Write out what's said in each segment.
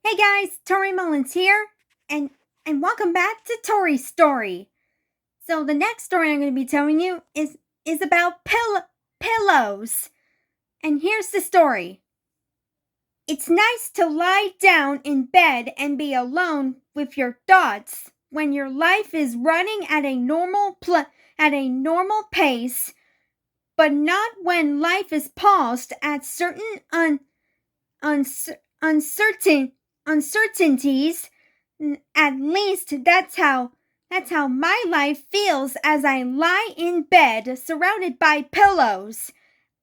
Hey guys, Torrie Mullins here, and welcome back to Torrie's story. So the next story I'm going to be telling you is about pillows. And here's the story. It's nice to lie down in bed and be alone with your thoughts when your life is running at a normal pace, but not when life is paused at certain uncertain uncertainties. At least that's how my life feels as I lie in bed surrounded by pillows.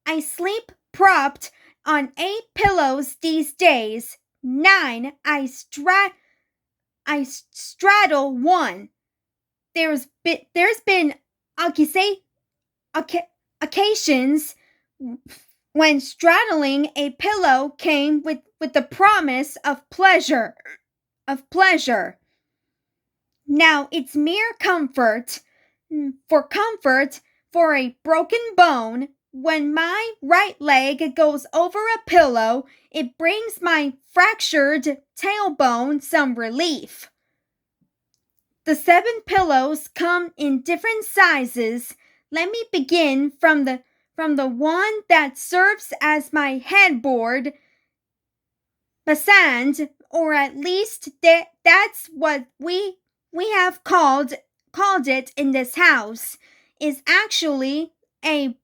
I sleep propped on 8 pillows these days. 9 I straddle one. There's been occasions when straddling a pillow came with the promise of pleasure. Now it's mere comfort for a broken bone. When my right leg goes over a pillow, it brings my fractured tailbone some relief. The 7 pillows come in different sizes. Let me begin from the one that serves as my headboard. Basand, or at least that's what we have called it in this house, is actually a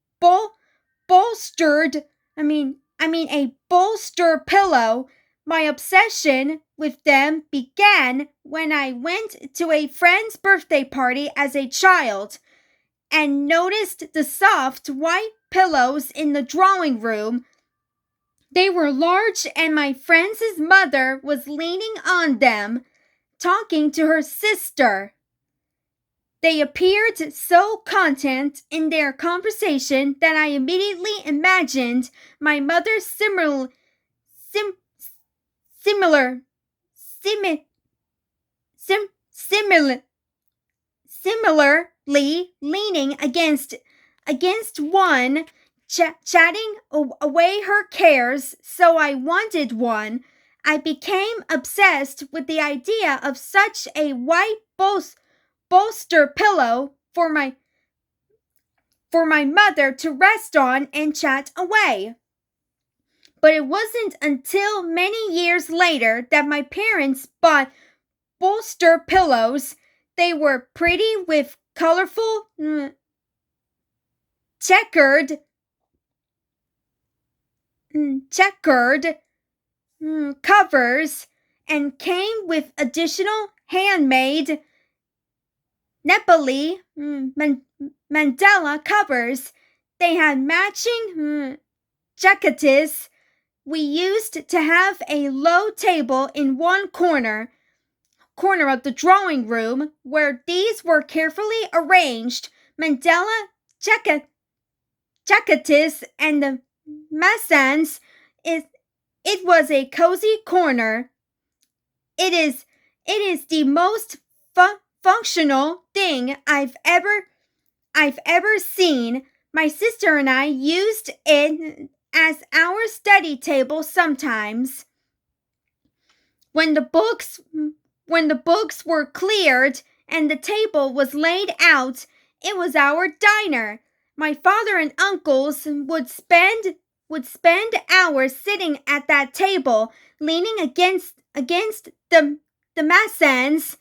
bolstered a bolster pillow. My obsession with them began when I went to a friend's birthday party as a child and noticed the soft white pillows in the drawing room. They were large, and my friend's mother was leaning on them, talking to her sister. They appeared so content in their conversation that I immediately imagined my mother similarly leaning against one, chatting away her cares. So I wanted one. I became obsessed with the idea of such a white bolster pillow for my mother to rest on and chat away. But it wasn't until many years later that my parents bought bolster pillows. They were pretty with colorful checkered covers and came with additional handmade Nepali mandala covers. They had matching jackets. We used to have a low table in one corner of the drawing room where these were carefully arranged. Mandala jackets and the masans. It was a cozy corner. It is the most functional thing I've ever seen. My sister and I used it as our study table sometimes. When the books were cleared and the table was laid out, it was our diner. My father and uncles would spend hours sitting at that table, leaning against the masans,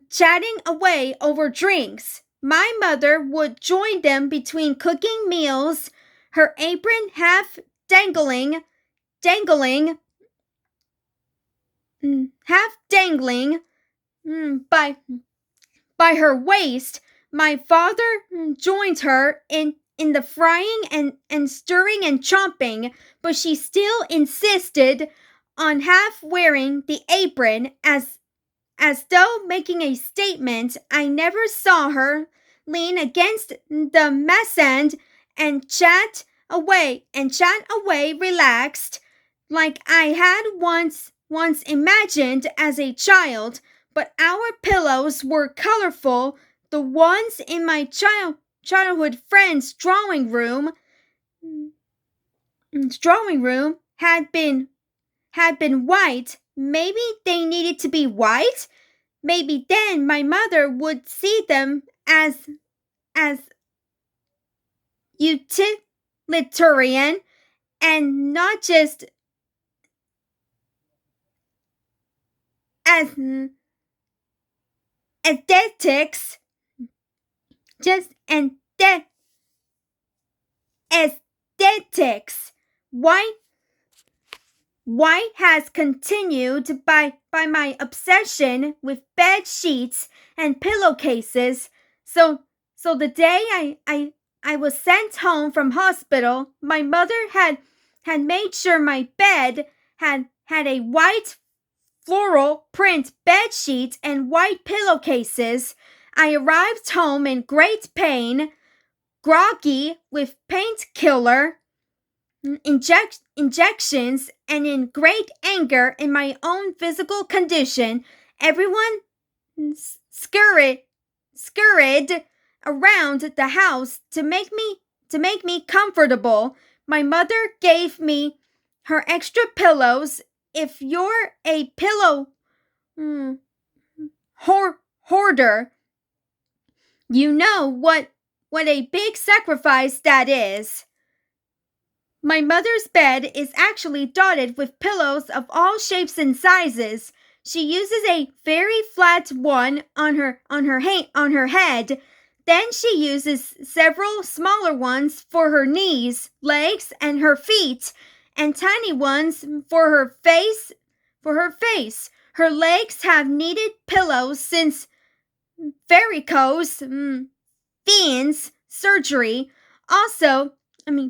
chatting away over drinks. My mother would join them between cooking meals, her apron half dangling by her waist. My father joined her in the frying and stirring and chomping, but she still insisted on half wearing the apron as though making a statement. I never saw her lean against the messend and chat away relaxed, like I had once imagined as a child. But our pillows were colorful. The ones in my childhood friend's drawing room had been white maybe they needed to be white. Maybe then my mother would see them as utilitarian and not just as aesthetics, just aesthetics. White White has continued by my obsession with bed sheets and pillowcases. So the day I was sent home from hospital, my mother had made sure my bed had a white floral print bed sheet and white pillowcases. I arrived home in great pain, groggy with painkiller injections, and in great anger in my own physical condition. Everyone scurried around the house to make me comfortable. My mother gave me her extra pillows. If you're a pillow hoarder, you know what a big sacrifice that is. My mother's bed is actually dotted with pillows of all shapes and sizes. She uses a very flat one on her head. Then she uses several smaller ones for her knees, legs, and her feet, and tiny ones for her face. Her legs have needed pillows since varicose veins surgery.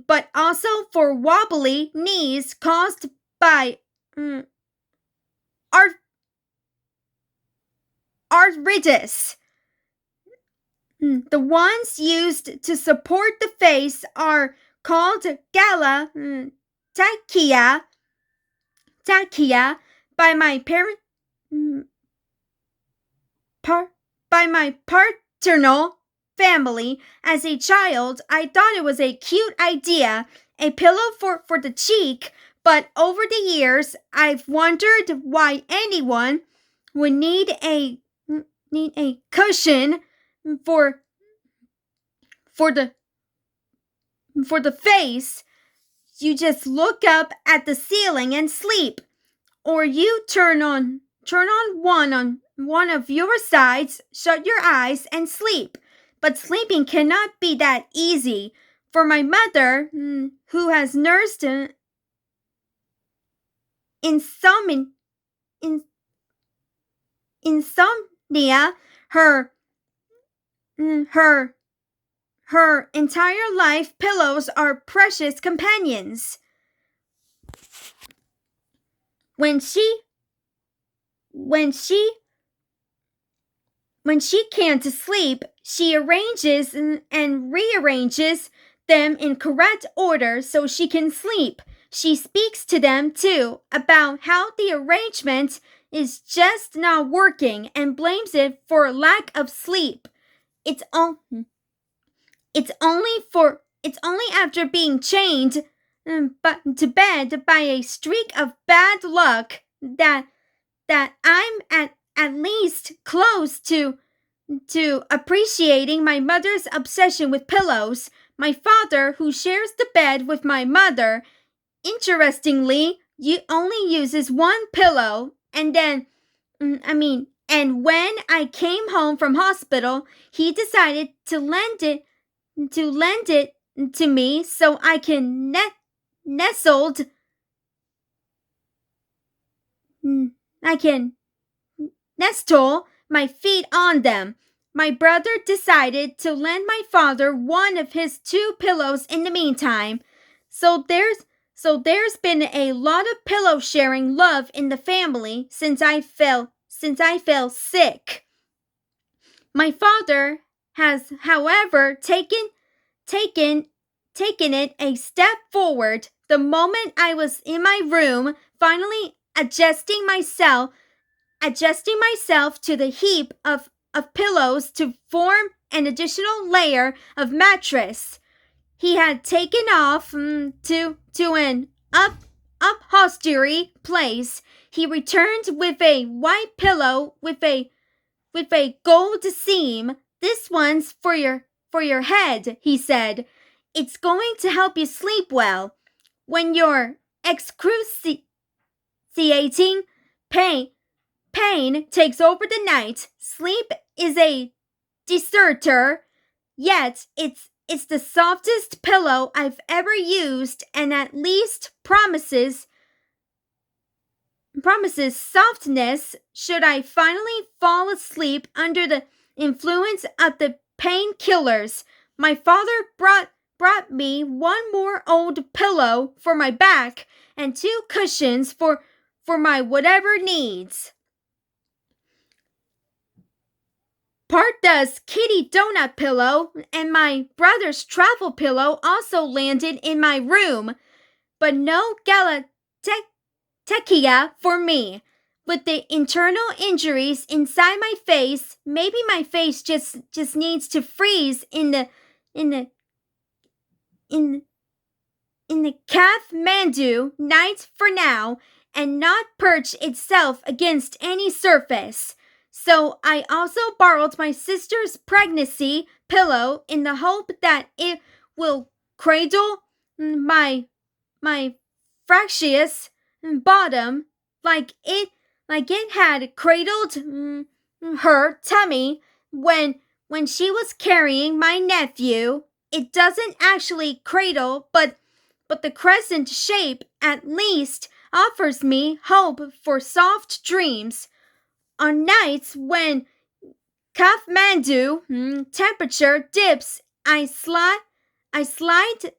But also for wobbly knees caused by arthritis. The ones used to support the face are called gala tachia by my paternal family. As a child, I thought it was a cute idea, a pillow for the cheek, but over the years, I've wondered why anyone would need a cushion for the face. You just look up at the ceiling and sleep, or you turn on one of your sides, shut your eyes, and sleep. But sleeping cannot be that easy. For my mother, who has nursed insomnia her entire life, pillows are precious companions. When she can't sleep, she arranges and rearranges them in correct order so she can sleep. She speaks to them too about how the arrangement is just not working and blames it for lack of sleep. It's only after being chained to bed by a streak of bad luck that I'm at least close to appreciating my mother's obsession with pillows. My father, who shares the bed with my mother, interestingly, only uses one pillow, and when I came home from hospital, he decided to lend it to me so I can nestle my feet on them. My brother decided to lend my father one of his two pillows in the meantime. So there's been a lot of pillow sharing love in the family since I fell sick. My father has, however, taken it a step forward the moment I was in my room, finally adjusting myself to the heap of pillows to form an additional layer of mattress. He had taken off to an upholstery place, he returned with a white pillow with a gold seam. "This one's for your head," he said. "It's going to help you sleep well. When you're excruciating pain takes over the night. Sleep is a deserter, yet it's the softest pillow I've ever used, and at least promises softness should I finally fall asleep under the influence of the painkillers. My father brought me one more old pillow for my back and two cushions for my whatever needs." Partha's kitty donut pillow and my brother's travel pillow also landed in my room, but no Galactecia for me. With the internal injuries inside my face, maybe my face just needs to freeze in the Kathmandu night for now, and not perch itself against any surface. So I also borrowed my sister's pregnancy pillow in the hope that it will cradle my fractious bottom like it had cradled her tummy when she was carrying my nephew. It doesn't actually cradle, but the crescent shape at least offers me hope for soft dreams. On nights when Kathmandu temperature dips, I slide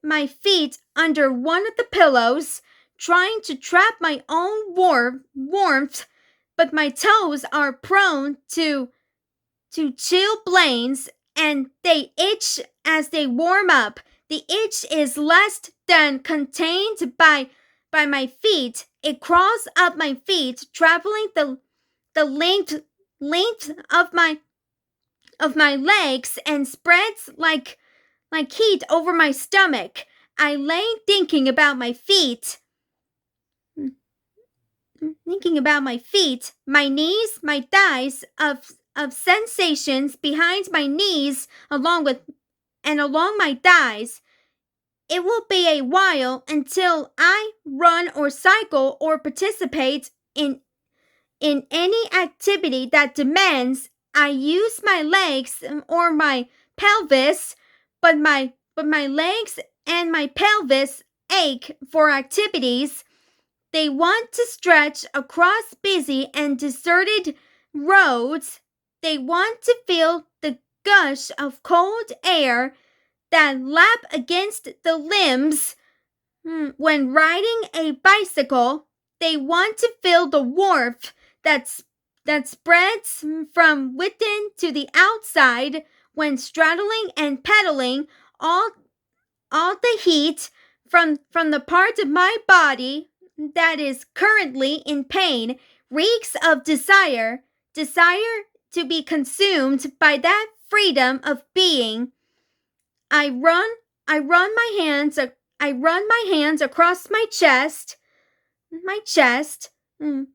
my feet under one of the pillows, trying to trap my own warmth, but my toes are prone to chilblains, and they itch as they warm up. The itch is less than contained by my feet. It crawls up my feet, traveling the length of my legs, and spreads like heat over my stomach. I lay thinking about my feet, my knees, my thighs, of sensations behind my knees along my thighs. It will be a while until I run or cycle or participate in any activity that demands I use my legs or my pelvis, but my legs and my pelvis ache for activities. They want to stretch across busy and deserted roads. They want to feel the gush of cold air that lap against the limbs when riding a bicycle. They want to feel the warmth that spreads from within to the outside when straddling and pedaling. All the heat from the part of my body that is currently in pain reeks of desire to be consumed by that freedom of being. I run my hands across my chest,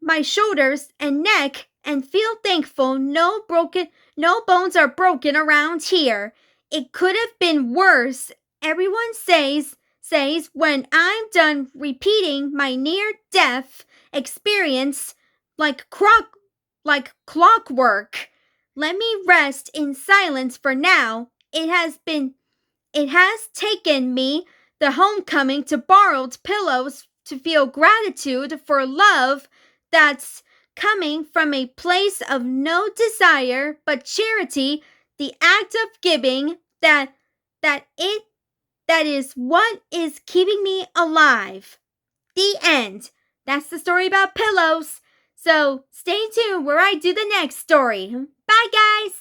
my shoulders and neck, and feel thankful no bones are broken around here. It could have been worse. Everyone says when I'm done repeating my near-death experience like clockwork. Let me rest in silence for now. It has taken me the homecoming to borrowed pillows to feel gratitude for love that's coming from a place of no desire but charity, the act of giving that is what is keeping me alive. The end. That's the story about pillows. So stay tuned where I do the next story. Bye, guys!